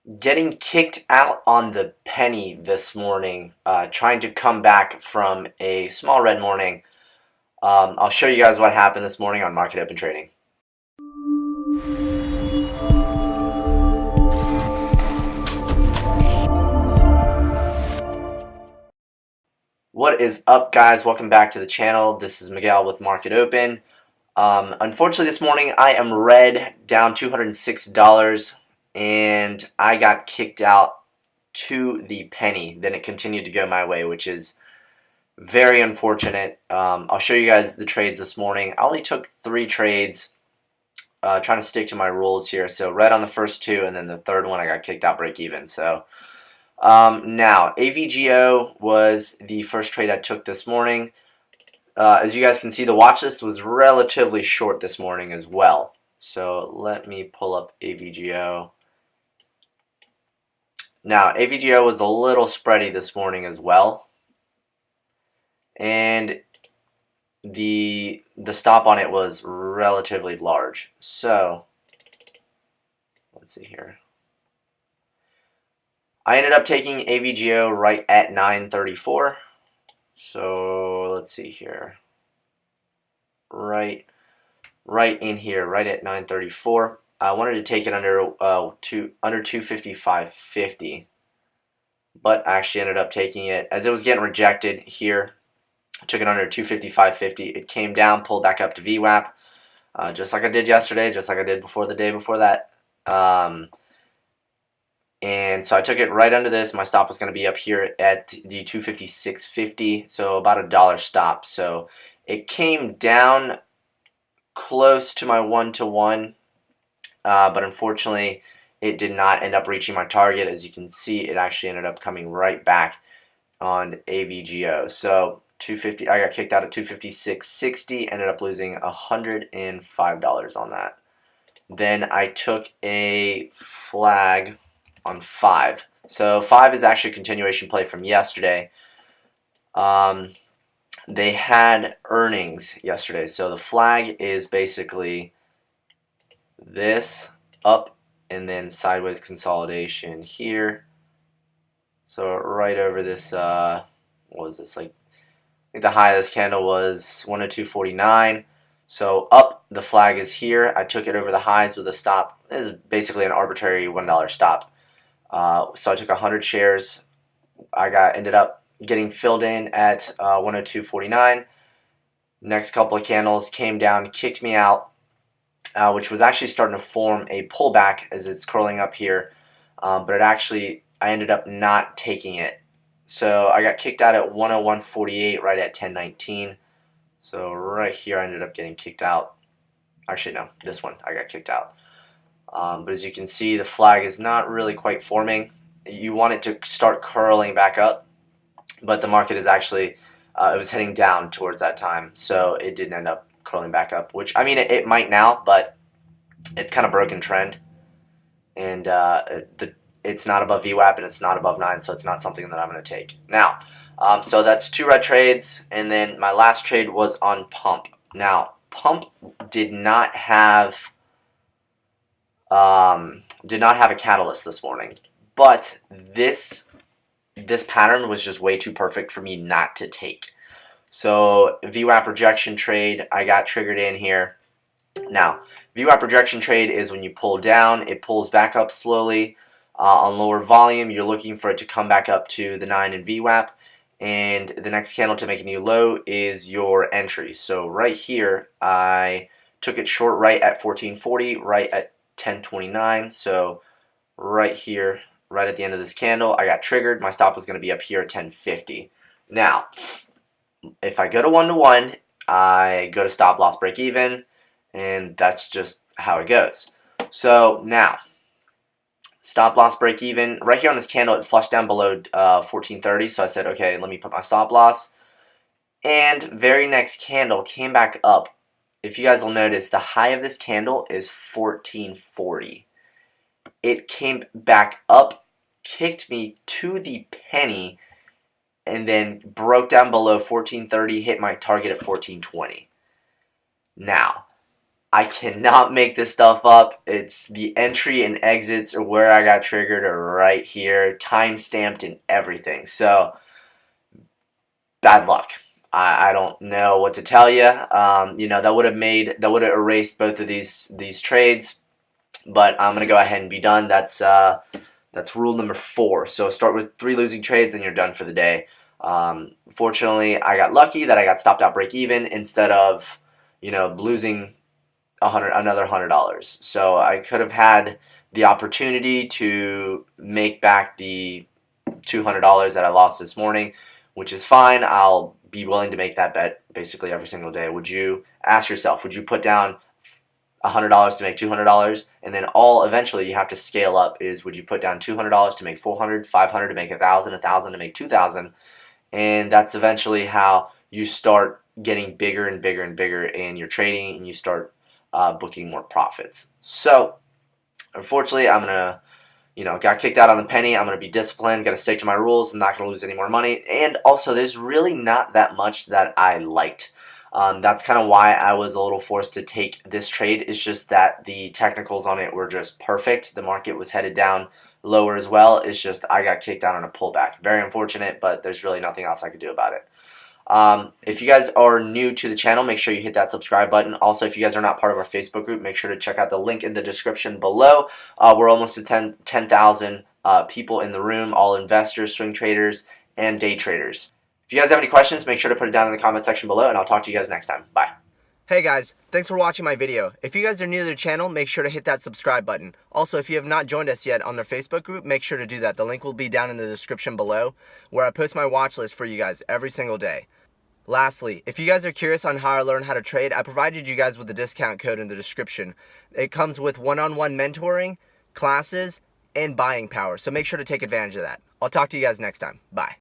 Getting kicked out on the penny this morning, trying to come back from a small red morning. I'll show you guys what happened this morning on Market Open Trading. What is up, guys? Welcome back to the channel. This is Miguel with Market Open. Unfortunately, this morning I am red, down $206, and I got kicked out to the penny. Then it continued to go my way, which is very unfortunate. I'll show you guys the trades this morning. I only took 3 trades, trying to stick to my rules here. So red on the first 2, and then the third one I got kicked out break even. So now AVGO was the first trade I took this morning. As you guys can see, the watch list was relatively short this morning as well. So let me pull up AVGO. Now AVGO was a little spready this morning as well, and the stop on it was relatively large. So let's see here. I ended up taking AVGO right at 934. So let's see here. Right in here, right at 934. I wanted to take it under 255.50, but I actually ended up taking it as it was getting rejected here. I took it under 255.50. It came down, pulled back up to VWAP, just like I did yesterday, just like I did before the day before that. And so I took it right under this. My stop was going to be up here at the 256.50, so about $1 stop. So it came down close to my 1-to-1, but unfortunately it did not end up reaching my target. As you can see, it actually ended up coming right back on AVGO. So 250, I got kicked out at 256.60, ended up losing $105 on that. Then I took a flag on 5. So 5 is actually a continuation play from yesterday. They had earnings yesterday, so the flag is basically this up and then sideways consolidation here. So right over this, what was this, like, I think the high of this candle was 102.49. So up, the flag is here. I took it over the highs with a stop. This is basically an arbitrary $1 stop. So I took 100 shares. I ended up getting filled in at 102.49. Next couple of candles came down, kicked me out, which was actually starting to form a pullback as it's curling up here. But I ended up not taking it. So I got kicked out at 101.48, right at 10.19. So right here I ended up getting kicked out. Actually, no, this one I got kicked out. But as you can see, the flag is not really quite forming. You want it to start curling back up, but the market is actually, it was heading down towards that time, so it didn't end up curling back up, which, I mean, it might now, but it's kind of broken trend, and it's not above VWAP, and it's not above 9, so it's not something that I'm going to take. Now, so that's 2 red trades, and then my last trade was on Pump. Now, Pump did not have a catalyst this morning, but this pattern was just way too perfect for me not to take. So VWAP rejection trade, I got triggered in here. Now, VWAP rejection trade is when you pull down, it pulls back up slowly on lower volume. You're looking for it to come back up to the 9 in VWAP, and the next candle to make a new low is your entry. So right here, I took it short right at 1440, right at 1029. So right here, right at the end of this candle, I got triggered. My stop was going to be up here at 1050. Now, if I go to 1-to-1, I go to stop loss break even, and that's just how it goes. So now, stop loss break even. Right here on this candle, it flushed down below 1430, so I said, okay, let me put my stop loss. And very next candle came back up. If you guys will notice, the high of this candle is 1440. It came back up, kicked me to the penny, and then broke down below 1430, hit my target at 1420. Now, I cannot make this stuff up. It's the entry and exits or where I got triggered are right here, time stamped and everything. So bad luck. I don't know what to tell you. That would have erased both of these trades, but I'm gonna go ahead and be done. That's rule number 4. So start with 3 losing trades and you're done for the day. Fortunately, I got lucky that I got stopped out break even instead of losing another $100. So I could have had the opportunity to make back the $200 that I lost this morning, which is fine. I'll be willing to make that bet basically every single day. Would you ask yourself, would you put down $100 to make $200, and then eventually you have to scale up? Is would you put down $200 to make $400, $500 to make $1,000, $1,000 to make $2,000, and that's eventually how you start getting bigger and bigger and bigger in your trading, and you start booking more profits. So unfortunately, I'm gonna got kicked out on the penny. I'm going to be disciplined, going to stick to my rules. I'm not going to lose any more money. And also, there's really not that much that I liked. That's kind of why I was a little forced to take this trade. It's just that the technicals on it were just perfect. The market was headed down lower as well. It's just I got kicked out on a pullback. Very unfortunate, but there's really nothing else I could do about it. If you guys are new to the channel, make sure you hit that subscribe button. Also, if you guys are not part of our Facebook group, make sure to check out the link in the description below. We're almost at 10,000 people in the room, all investors, swing traders, and day traders. If you guys have any questions, make sure to put it down in the comment section below, and I'll talk to you guys next time. Bye. Hey guys, thanks for watching my video. If you guys are new to the channel, make sure to hit that subscribe button. Also, if you have not joined us yet on their Facebook group, make sure to do that. The link will be down in the description below, where I post my watch list for you guys every single day. Lastly, if you guys are curious on how I learn how to trade, I provided you guys with the discount code in the description. It comes with one-on-one mentoring, classes, and buying power, so make sure to take advantage of that. I'll talk to you guys next time. Bye.